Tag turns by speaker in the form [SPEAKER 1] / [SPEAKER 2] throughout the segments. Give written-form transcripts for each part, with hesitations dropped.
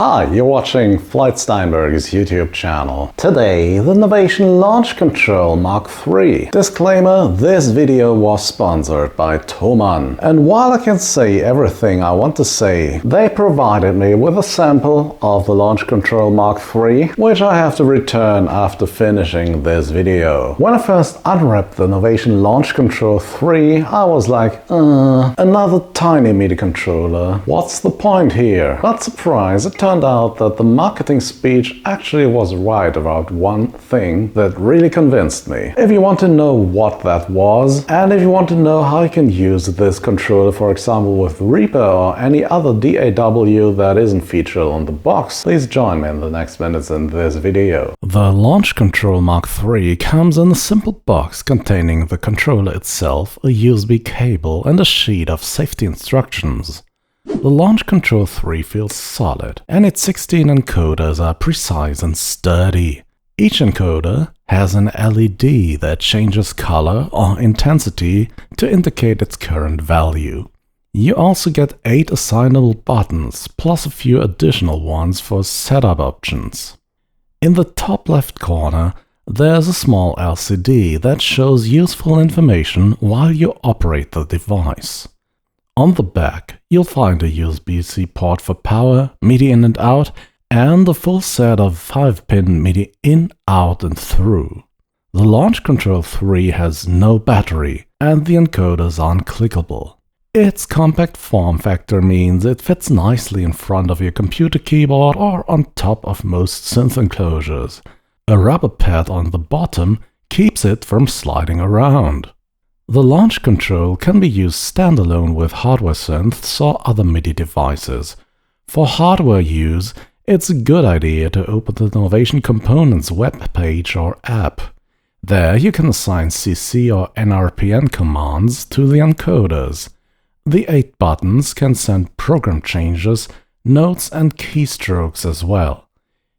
[SPEAKER 1] Hi, you're watching Floyd Steinberg's YouTube channel. Today, the Novation Launchcontrol MK3. Disclaimer, this video was sponsored by Thomann. And while I can say everything I want to say, they provided me with a sample of the Launchcontrol MK3, which I have to return after finishing this video. When I first unwrapped the Novation Launchcontrol 3, I was like, another tiny MIDI controller. What's the point here? But surprise, it turned out that the marketing speech actually was right about one thing that really convinced me. If you want to know what that was, and if you want to know how you can use this controller, for example with Reaper or any other DAW that isn't featured on the box, please join me in the next minutes in this video. The Launchcontrol MK3 comes in a simple box containing the controller itself, a USB cable and a sheet of safety instructions. The Launchcontrol 3 feels solid, and its 16 encoders are precise and sturdy. Each encoder has an LED that changes color or intensity to indicate its current value. You also get 8 assignable buttons, plus a few additional ones for setup options. In the top left corner, there's a small LCD that shows useful information while you operate the device. On the back, you'll find a USB-C port for power, MIDI in and out, and a full set of 5-pin MIDI in, out and through. The Launchcontrol 3 has no battery, and the encoders aren't clickable. Its compact form factor means it fits nicely in front of your computer keyboard or on top of most synth enclosures. A rubber pad on the bottom keeps it from sliding around. The Launchcontrol can be used standalone with hardware synths or other MIDI devices. For hardware use, it's a good idea to open the Novation Components web page or app. There you can assign CC or NRPN commands to the encoders. The 8 buttons can send program changes, notes and keystrokes as well.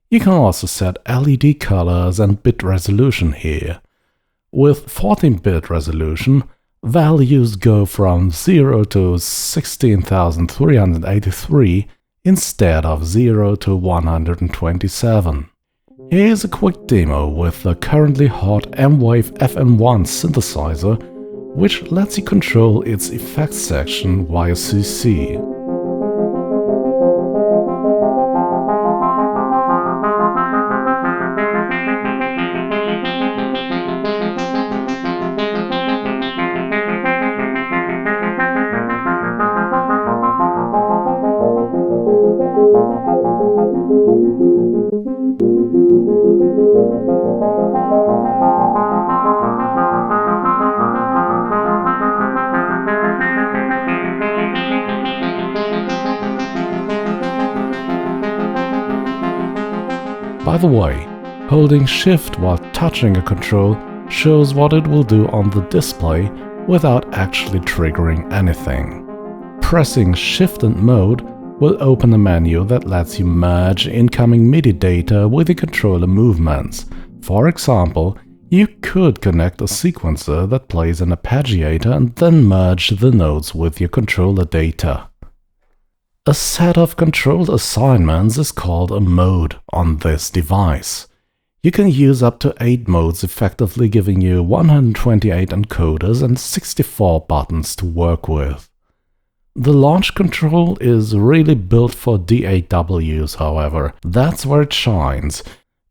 [SPEAKER 1] You can also set LED colors and bit resolution here. With 14-bit resolution, values go from 0 to 16,383 instead of 0 to 127. Here's a quick demo with the currently hot M-Wave FM1 synthesizer, which lets you control its effects section via CC. By the way, holding Shift while touching a control shows what it will do on the display without actually triggering anything. Pressing Shift and Mode will open a menu that lets you merge incoming MIDI data with the controller movements. For example, you could connect a sequencer that plays an arpeggiator and then merge the notes with your controller data. A set of controlled assignments is called a mode on this device. You can use up to 8 modes, effectively giving you 128 encoders and 64 buttons to work with. The Launchcontrol is really built for DAWs, however. That's where it shines.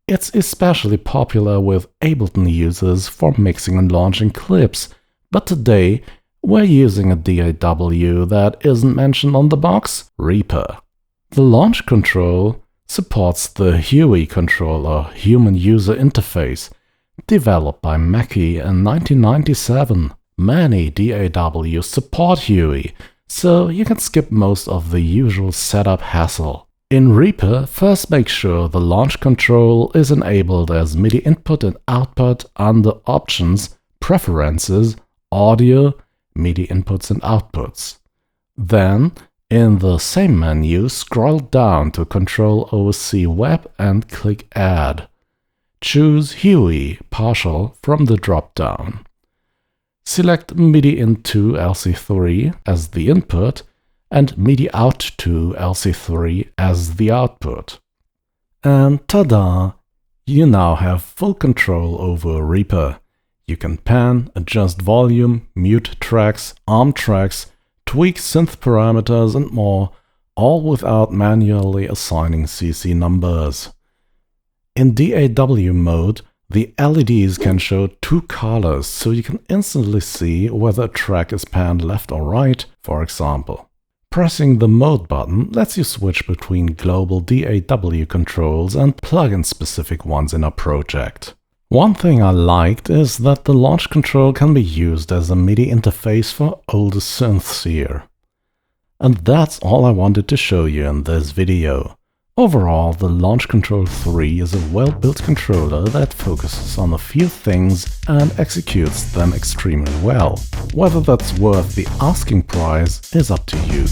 [SPEAKER 1] It's especially popular with Ableton users for mixing and launching clips, but today we're using a DAW that isn't mentioned on the box, Reaper. The Launchcontrol supports the HUI controller, Human User Interface, developed by Mackie in 1997. Many DAWs support HUI, so you can skip most of the usual setup hassle. In Reaper, first make sure the Launchcontrol is enabled as MIDI input and output under Options, Preferences, Audio, MIDI inputs and outputs. Then, in the same menu, scroll down to Control OC Web and click Add. Choose HUI Partial from the drop-down. Select MIDI into LC3 as the input and MIDI out to LC3 as the output. And tada! You now have full control over Reaper. You can pan, adjust volume, mute tracks, arm tracks, tweak synth parameters and more, all without manually assigning CC numbers. In DAW mode, the LEDs can show two colors, so you can instantly see whether a track is panned left or right, for example. Pressing the Mode button lets you switch between global DAW controls and plugin-specific ones in a project. One thing I liked is that the launch control can be used as a MIDI interface for older synths here. And that's all I wanted to show you in this video. Overall, the Launchcontrol 3 is a well-built controller that focuses on a few things and executes them extremely well. Whether that's worth the asking price is up to you.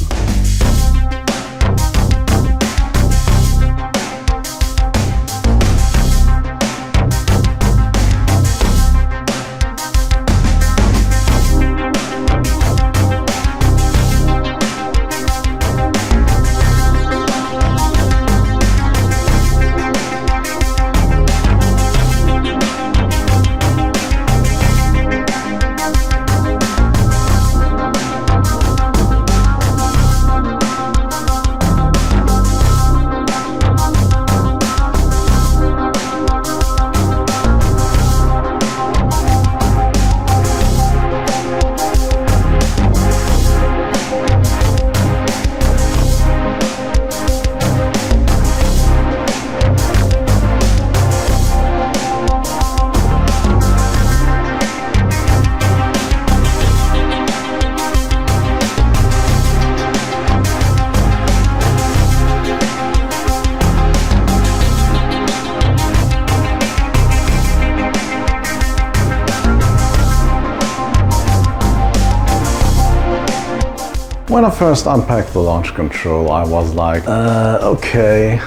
[SPEAKER 1] When I first unpacked the launch control, I was like, okay,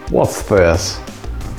[SPEAKER 1] what's this?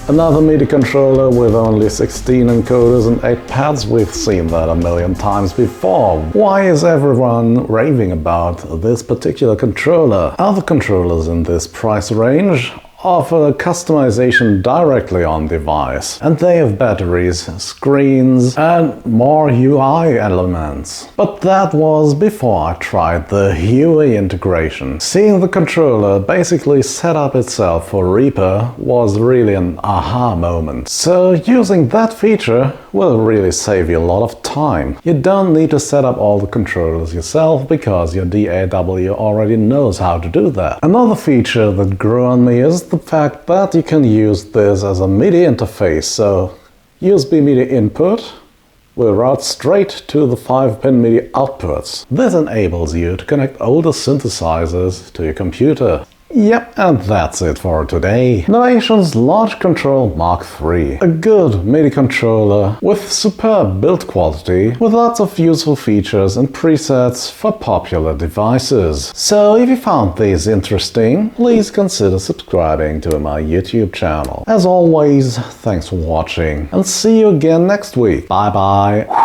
[SPEAKER 1] Another MIDI controller with only 16 encoders and 8 pads? We've seen that a million times before. Why is everyone raving about this particular controller? Other controllers in this price range offer customization directly on device, and they have batteries, screens and more UI elements. But that was before I tried the UI integration. Seeing the controller basically set up itself for Reaper was really an aha moment. So using that feature will really save you a lot of time. You don't need to set up all the controllers yourself because your DAW already knows how to do that. Another feature that grew on me is the fact that you can use this as a MIDI interface, so USB MIDI input will route straight to the 5-pin MIDI outputs. This enables you to connect older synthesizers to your computer. Yep, and that's it for today. Novation's Launchcontrol MK3. A good MIDI controller with superb build quality, with lots of useful features and presets for popular devices. So if you found these interesting, please consider subscribing to my YouTube channel. As always, thanks for watching and see you again next week. Bye bye!